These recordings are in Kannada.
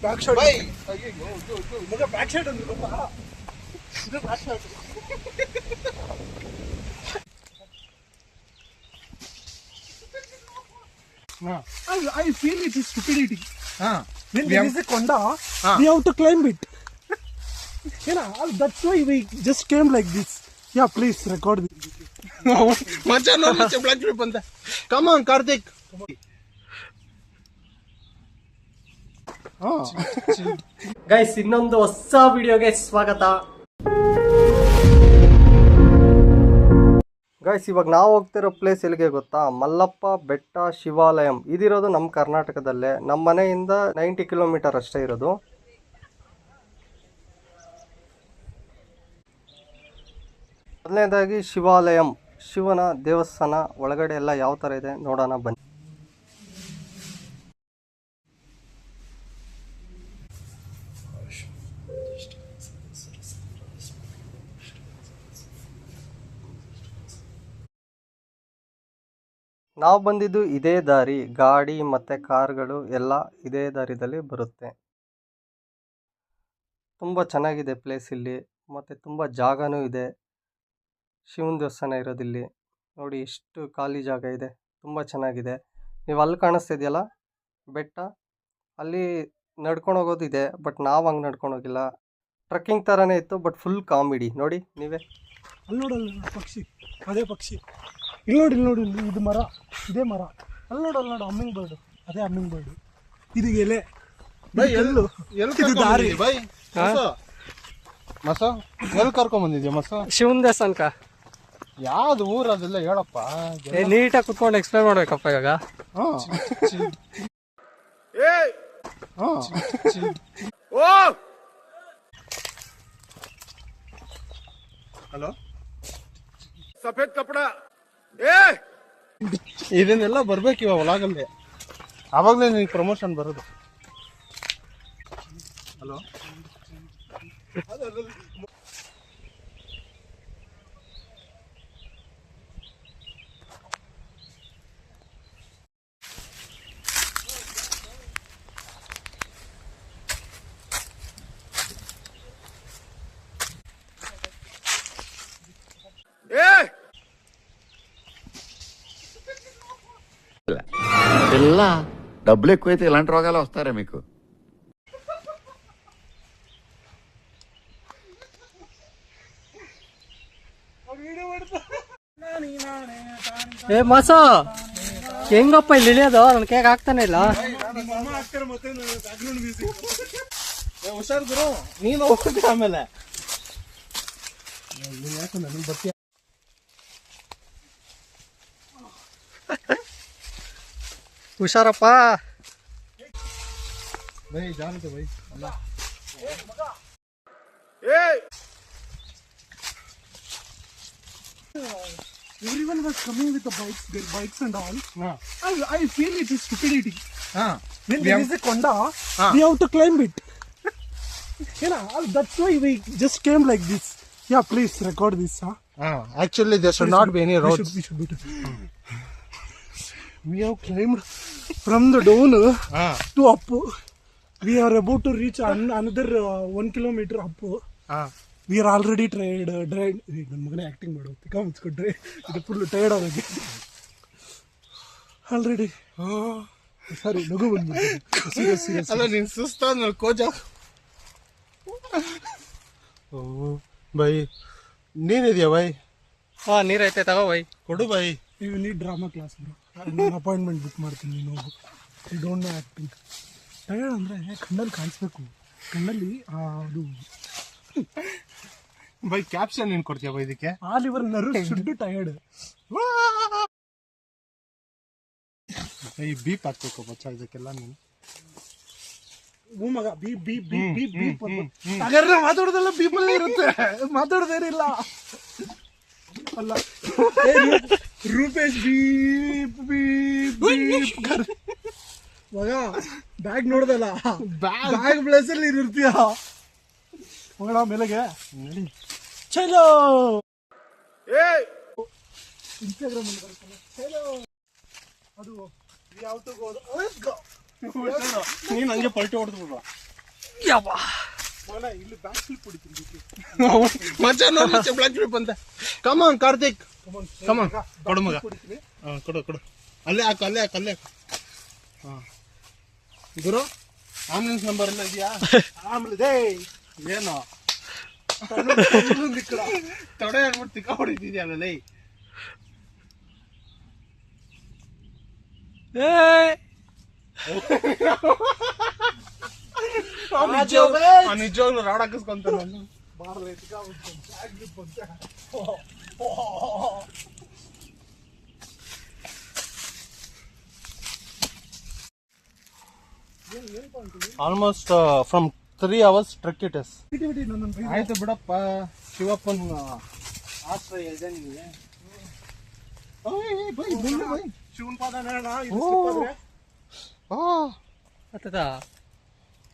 ಬ್ಯಾಕ್ ಶಾಟ್ ಬೈ ಮಗ ಬ್ಯಾಕ್ ಶಾಟ್ ಅಂದ್ರೆ ಗೊತ್ತಾ ಇದು back shot I feel it is stupidity. When there is a konda, we have to climb it. That's why we just came like this. Yeah, please record this. Come on, Karthik. Guys ಇನ್ನೊಂದು ಹೊಸ ವಿಡಿಯೋಗೆ ಸ್ವಾಗತ. ಗೈಸ್ ಇವಾಗ ನಾವು ಹೋಗ್ತಿರೋ ಪ್ಲೇಸ್ ಎಲ್ಲಿಗೆ ಗೊತ್ತಾ? ಮಲ್ಲಪ್ಪ ಬೆಟ್ಟ ಶಿವಾಲಯಂ. ಇದಿರೋದು ನಮ್ಮ ಕರ್ನಾಟಕದಲ್ಲೇ. ನಮ್ಮ ಮನೆಯಿಂದ 90 ಕಿಲೋಮೀಟರ್ ಅಷ್ಟೇ ಇರೋದು. ಮೊದಲನೇದಾಗಿ ಶಿವಾಲಯಂ, ಶಿವನ ದೇವಸ್ಥಾನ. ಒಳಗಡೆ ಎಲ್ಲ ಯಾವ ಥರ ಇದೆ ನೋಡೋಣ ಬನ್ನಿ. ನಾವು ಬಂದಿದ್ದು ಇದೇ ದಾರಿ. ಗಾಡಿ ಮತ್ತು ಕಾರ್ಗಳು ಎಲ್ಲ ಇದೇ ದಾರಿದಲ್ಲಿ ಬರುತ್ತೆ. ತುಂಬ ಚೆನ್ನಾಗಿದೆ ಪ್ಲೇಸ್ ಇಲ್ಲಿ, ಮತ್ತು ತುಂಬ ಜಾಗನೂ ಇದೆ. ಶಿವನ ದೇವಸ್ಥಾನ ಇರೋದಿಲ್ಲಿ ನೋಡಿ, ಎಷ್ಟು ಖಾಲಿ ಜಾಗ ಇದೆ, ತುಂಬ ಚೆನ್ನಾಗಿದೆ. ನೀವು ಅಲ್ಲಿ ಕಾಣಿಸ್ತಿದೆಯಲ್ಲ ಬೆಟ್ಟ, ಅಲ್ಲಿ ನಡ್ಕೊಂಡು ಹೋಗೋದಿದೆ, ಬಟ್ ನಾವು ಹಂಗೆ ನಡ್ಕೊಂಡು ಹೋಗಿಲ್ಲ. ಟ್ರೆಕ್ಕಿಂಗ್ ಥರನೇ ಇತ್ತು, ಬಟ್ ಫುಲ್ ಕಾಮಿಡಿ. ನೋಡಿ ನೀವೇ, ಅಲ್ಲಿ ನೋಡಲ್ಲ ಪಕ್ಷಿ, ಅದೇ ಪಕ್ಷಿ. ಇಲ್ಲಿ ನೋಡಿ ಇದು ಮರ, ಇದೇ ಮರ. ಅಲ್ಲಿ ನೋಡು ಹಮ್ಮಿಂಗ್ ಬರ್ಡು, ಅದೇ ಹಮ್ಮಿಂಗ್ ಬರ್ಡು. ಇದು ಎಲೆ ಎಲ್ಲು ಇದು ದಾರಿ. ಮಸ ಎಲ್ಲಿ ಕರ್ಕೊಂಡ್ ಬಂದಿದ್ಯಾ? ಮಸ ಶಿವನ ದೇವಸ್ಥಾನಕ. ಯಾವ್ದು ಊರು ಅದೆಲ್ಲ ಹೇಳಪ್ಪ. ನೀಟಾಗಿ ಕುತ್ಕೊಂಡು ಎಕ್ಸ್ಪ್ಲೈನ್ ಮಾಡ್ಬೇಕಪ್ಪ ಇವಾಗ. ಹಲೋ, ಸಫೇದ್ ಕಪಡ ಇದನ್ನೆಲ್ಲ ಬರ್ಬೇಕು ಇವಾಗ ಒಳಗಲ್ಲೇ, ಆವಾಗಲೇ ನಿನಗೆ ಪ್ರಮೋಷನ್ ಬರೋದು. ಹಲೋ, ఇలా డబ్బులు ఎక్కువైతే ఇలాంటి రోగాలు వస్తారా మీకు? ಏ ಮಾಸ, ಹೆಂಗಪ್ಪ ಇಲ್ಲಿ ಇಳಿಯೋದು? ನನ್ ಕೇಕ್ ಆಗ್ತಾನೆ ಇಲ್ಲ. ಹುಷಾರ್ ಗುರು, ನೀನು ಹೋಗ್ತೀಯ ಆಮೇಲೆ. ಹುಷಾರಪ್ಪ. ಬೈ ಜಾನತೆ ಬೈ. ಅಲ್ಲ everyone was coming with the bikes and all. I feel it is stupidity. When there is a konda, we have to climb it. That's why we just came like this. Yeah, please record this. Actually there should not be any roads. We should we have climbed from the down to up. We are about to reach another 1 kilometer up. We are already tired. ನನ್ನ ಮಗನೇ ಆ್ಯಕ್ಟಿಂಗ್ ಮಾಡೋದು ಕಾಮಿಸ್ಕೊಂಡ್ರೆ ಇದು ಫುಲ್ ಟೈರ್ಡ್ ಆಗಿ ಆಲ್ರೆಡಿ. ಸಾರಿ, ನಗು ಬಂದ್ಬಿಟ್ಟು ಸೀರಿಯಸ್. ಅಲ್ಲ ನೀನು ಸುಸ್ತಾದ್ಮೇಲೆ ಕೋಚ. O by, ನೀನಿದೆಯಾ by? ನೀರೈತೆ ತಗೋ ಬೈ, ಕೊಡು ಬೈ. You need drama class bro. ನಾನು ಅಪಾಯಿಂಟ್ಮೆಂಟ್ ಬುಕ್ ಮಾಡ್ತೀನಿ. ನೀನು ಹೋಗು. You don't know acting. Tired ಅಂದರೆ ಕಣ್ಣಲ್ಲಿ ಕಾಣಿಸ್ಬೇಕು, ಕಣ್ಣಲ್ಲಿ ಅದು. ಬೈ ಕ್ಯಾಪ್ಷನ್ ಏನು ಕೊಡ್ತೀಯ ಬೈ ಇದಕ್ಕೆ? All your nerve should tired. ಈ ಬೀಪ್ ಹಾಕ್ಬೇಕು ಬಚ್ಚ ಇದಕ್ಕೆಲ್ಲ ನೀನು. ಮಗ beep beep beep beep beep ಹಾಗಾದ್ರೆ ಮಾತಾಡೋದೆಲ್ಲ ಬೀಪಲ್ಲೇ ಇರುತ್ತೆ, ಮಾತಾಡೋದೇನಿಲ್ಲ. ಅಲ್ಲ ರೂಪೇಶ್ ಬೀಪ್ ಬೀಪ್ ಬೀಪ್. ಮಗ ಬ್ಯಾಗ್ ನೋಡ್ದಲ್ಲ, ಬ್ಯಾಗ್ ಪ್ಲೇಸ್ ಅಲ್ಲಿ ಇರ್ತೀಯ. ಹೋಗೋಣ ಮೇಲೆಗೆ. ಚಲೋ ಇನ್ಸ್ಟಾಗ್ರಾಮ್ ಅಲ್ಲಿ ಬರ್ತಲ್ಲ ಚಲೋ, ಅದು ಯಾವ ಟು ಗೋ. Let's go. ನೀನ್ ಹಂಗೆ ಪಲ್ಟಿ ಹೊಡೆದ್ಬಿಡು. ಮಗನ ಇಲ್ಲಿ ಬ್ಯಾಕ್ ಫ್ಲಿಪ್ ಹೊಡಿತೀನಿ. ಮಚ್ಚ ನೋಡಿ ಬ್ಲಾಕ್ ಫ್ಲಿಪ್ ಅಂತ. ಕಮಾನ್ ಕಾರ್ತಿಕ್, ಕಮಾನ್ ಕೊಡು ಮಗ. ಕೊಡು ಕೊಡು, ಅಲ್ಲೇ ಹಾಕು, ಅಲ್ಲೇ ಹಾಕು, ಅಲ್ಲೇ ಹಾಕು. ಗುರು ಆಂಬುಲೆನ್ಸ್ ನಂಬರ್ ಎಲ್ಲ ಇದೆಯಾ? ಆಮೇಲೆ ಏನು ತೊಡೆ ಹೇಳ್ಬಿಟ್ಟು ತಿಕ್ಕ ಹೊಡಿತಿದ್ಯಲ್ಲ ಲೈ. ನಿಜವಾಗ್ಲು ರಾಡ್ ಹಾಕಿಸ್ಕೊಂತ ನಾನು almost from 3 hours trek it is. ಆಯ್ತು ಬಿಡಪ್ಪ, ಶಿವಪ್ಪನ ಆಶ್ರಯ ಇದೆ ನಿಮಗೆ. ಶಿವನ್ ಪಾದ ನೇರಣ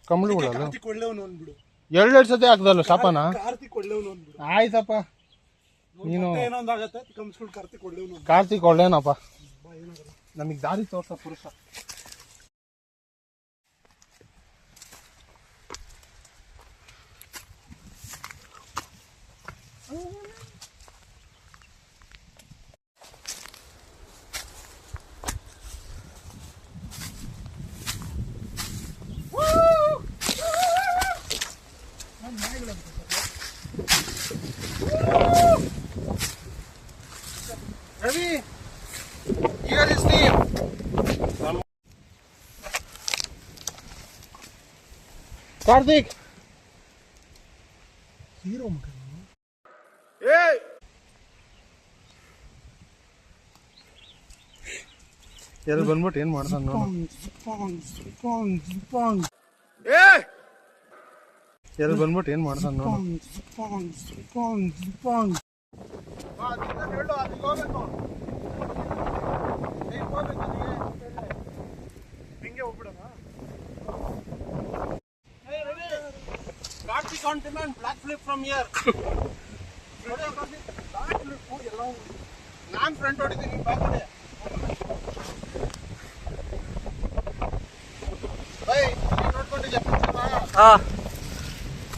ಕಮಲುಗಳು ಕಾರ್ತಿಕ್ ಒಳ್ಳೆಯವನು ಅಂದ್ಬಿಡು. 2 ಸತಿ ಹಾಕ್ದಲ್ಲ ಶಾಪನ. ಕಾರ್ತಿಕ್ ಒಳ್ಳೆಯವನು ಅಂದ್ಬಿಡು. ಆಯ್ತಪ್ಪ, ನೀನು ಏನೋ ಒಂದಾಗತ್ತೆ ಕಂಸ್ಕೊಂಡು ಕಾರ್ತಿಕ್ ಒಳ್ಳೆಯವನು. ಕಾರ್ತಿಕ್ ಒಳ್ಳೇನಪ್ಪ, ನಮಗ್ ದಾರಿ ತೋರ್ಸ ಪುರುಷ. Ravi, here is the Karthik hero ಮಗ. ಎಲ್ಲಿ ಬಂದ್ಬಿಟ್ಟು ಏನ್ ಮಾಡ್ತಾನ ನೋಡು. ಎಲ್ಲಿ ಬಂದ್ಬಿಟ್ಟು ಏನ್ ಮಾಡ್ತಾನ ನೋಡು. ಹಿಂಗೆ ಹೋಗ್ಬಿಡೋಣ. Karthik on demand, block flip from here. ನಾನ್ ಫ್ರಂಟ್ ಹೊಡಿತೀನಿ, ಬ್ಯಾಕ್ ಹೊಡಿ. ಬೈ ನೋಡ್ಕೊಂಡಿದ್ಯಾ?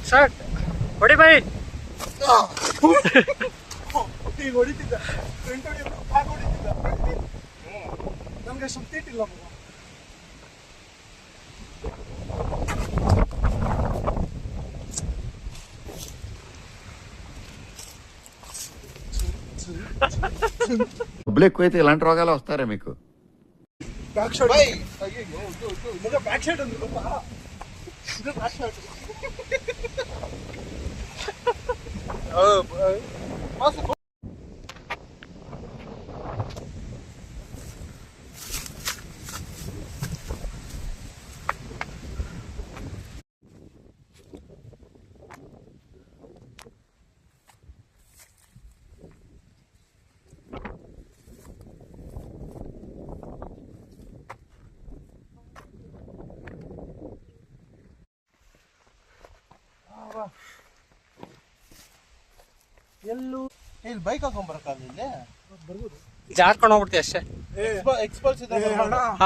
ಶರ್ಟ್ ಹೊಡಿ ಬೈ. ಈಗ ಹೊಡಿತಿದ್ದ, ಫ್ರಂಟ್ ಹೊಡಿಯೋದು, ಬ್ಯಾಕ್ ಹೊಡಿತಿದ್ದ. ನಮ್ಗೆ ಶಕ್ತಿ ಇಟ್ಟಿಲ್ಲ ಮಗ. డబ్బులు ఎక్కువైతే ఇలాంటి రోగాలు వస్తారా మీకు? ಬ್ಯಾಕ್ ಶಾಟ್ ಬೈ ಮಗ, ಬ್ಯಾಕ್ ಶಾಟ್ ಅಂದ್ರೆ ಗೊತ್ತಾ? ಇದು ಬ್ಯಾಕ್ ಶಾಟ್. ಎಲ್ಲೂ ಇಲ್ಲಿ ಬೈಕ್ ಹಾಕೊಂಡ್ ಬರಕ್ಕಾಗಲ್ಲ. ಇಲ್ಲಿ ಬರ್ಬೋದು. ಜಾರ್ಕೊಂಡು ಹೋಗ್ಬಿಡ್ತೀವಿ ಅಷ್ಟೇ, ಎಕ್ಸ್ಪಲ್ಸ್ ಇದೆ.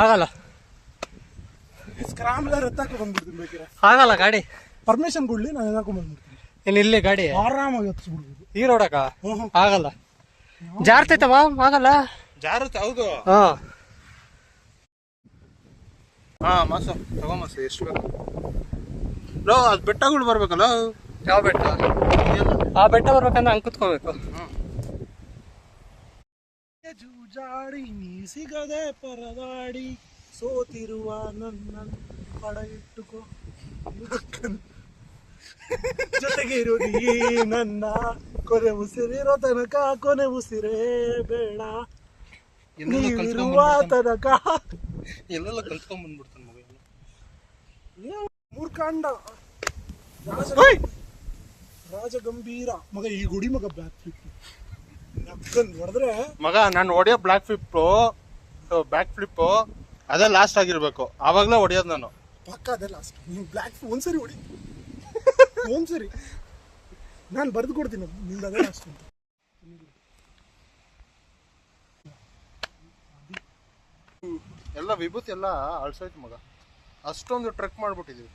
ಆಗಲ್ಲ ಸ್ಕ್ರಾಮ್ಲರ್ ಎತ್ತಾಕ ಬಂದ್ಬಿಡ್ತೀನಿ ಬೇಕಿರ. ಆಗಲ್ಲ ಗಾಡಿ. ಪರ್ಮಿಷನ್ ಕೊಡ್ಲಿ, ನಾನು ಎತ್ತಾಕೊಂಡ್ ಬಂದ್ಬಿಡ್ತೀನಿ. ಇನ್ನು ಇಲ್ಲಿ ಗಾಡಿ ಆರಾಮಾಗಿ ಹತ್ತಿಸ್ಬಿಡ್ಬೋದು. ಈ ರೋಡಕ್ಕ ಆಗಲ್ಲ, ಜಾರ್ತೈತವ, ಆಗಲ್ಲ. ಜಾರುತ್ತೆ, ಹೌದು. ಹಾ ಮಾಸ ತಗೋ ಮಾಸ, ಎಷ್ಟು ಬೇಕು ಲೋ. ಅದು ಬೆಟ್ಟಗಳು ಬರ್ಬೇಕಲ್ಲ. ಯಾವ ಬೆಟ್ಟ? ಆ ಬೆಟ್ಟ ಬರ್ಬೇಕಂದ್ರೆ ಹಂಗೆ ಕುತ್ಕೋಬೇಕು. ಜೂಜಾಡಿ ನೀ ಸಿಗದೆ ಪರದಾಡಿ ಸೋತಿರುವ ನನ್ನ ಪಡ ಇಟ್ಟುಕೋ, ಜೊತೆಗೆ ಇರೋದು ಈ ನನ್ನ ಕೊನೆ ಉಸಿರಿರೋ ತನಕ, ಕೊನೆ ಉಸಿರೇ ಬೇಡ ನೀವಿರುವ ತನಕ. ಎಲ್ಲೆಲ್ಲ ಕಲ್ತ್ಕೊಂಡ್ ಬಂದ್ಬಿಡ್ತಾನೆ ಮಗ. ಮೂರ್ಖಂಡ ರಾಜಗಂಭೀರ ಮಗ. ಈ ಗುಡಿ ಮಗ ಬ್ಯಾಕ್ ಫ್ಲಿಪ್ ಹೊಡೆದ್ರೆ ಮಗ, ನಾನು ಹೊಡೆಯೋ ಬ್ಲಾಕ್ ಬ್ಯಾಕ್ ಫ್ಲಿಪ್ ಅದೇ ಲಾಸ್ಟ್ ಆಗಿರ್ಬೇಕು. ಆವಾಗ್ಲೇ ಹೊಡೆಯೋದು ನಾನು. ಪಕ್ಕ ಅದೇ ಲಾಸ್ಟ್. ನೀವು ಬ್ಲಾಕ್ ಒಂದ್ಸರಿ ಹೊಡಿ, ಒಂದ್ಸರಿ ನಾನು ಬರೆದು ಕೊಡ್ತೀನಿ, ನಿಮ್ದು ಅದೇ ಲಾಸ್ಟ್ ಅಂತ. ಎಲ್ಲ ವಿಭೂತಿ ಎಲ್ಲ ಅಳ್ಸೋಯ್ತು ಮಗ. ಅಷ್ಟೊಂದು ಟ್ರೆಕ್ ಮಾಡ್ಬಿಟ್ಟಿದೀವಿ.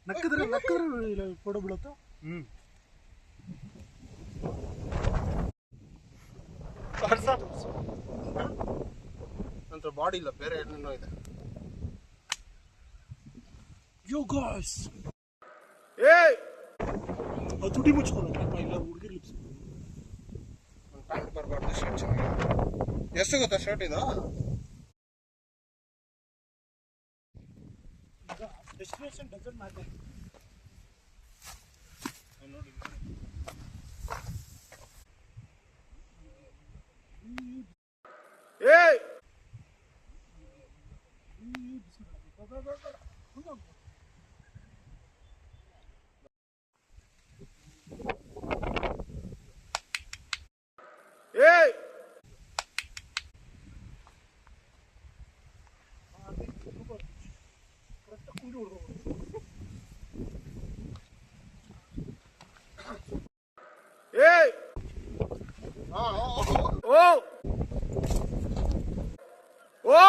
ನಕ್ಕಿದ್ರೆ ಫೋಟೋ ಬಿಡುತ್ತಾ? ನಂತರ ಬಾಡಿ ಇಲ್ಲ, ಬೇರೆ ಏನೇನೋ ಇದೆ. ಯೋ ಗಾಯ್ಸ್, ಏಯ್ ತುಟಿ ಮುಚ್ಕೊಳ್ಳೋದಪ್ಪ, ಇಲ್ಲ ಹುಡುಗಿರ್ ಲಿಪ್ಸ್. ಒಂದು ಪ್ಯಾಂಟ್ ಬರಬಾರ್ದು, ಶರ್ಟ್ ಚೆನ್ನಾಗಿದೆ. ಎಷ್ಟು ಗೊತ್ತಾ ಶರ್ಟ್ ಇದು? Destination doesn't matter. ನೋಡಿ ಏಯ್ ಏಯ್ ಏಯ್ ಓ ಓ